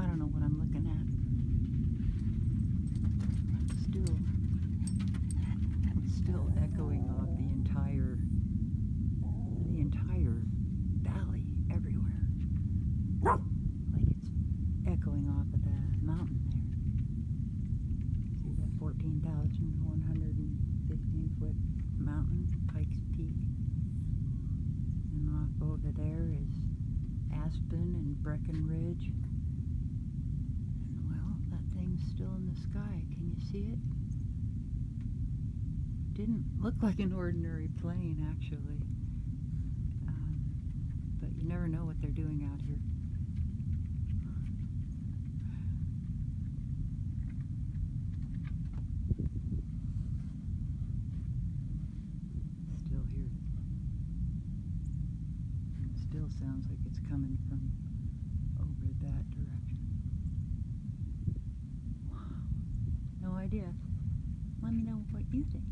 I don't know what I'm looking at. It's still echoing off the entire valley everywhere. Like it's echoing off of the mountain there. See that 14,115 foot mountain, Pikes Peak? And off over there is Aspen and Breckenridge. And well, that thing's still in the sky. Can you see it? Didn't look like an ordinary plane, actually. But you never know what they're doing out here. Still hear it. It still sounds like it's coming from over that direction. Wow. No idea. Let me know what you think.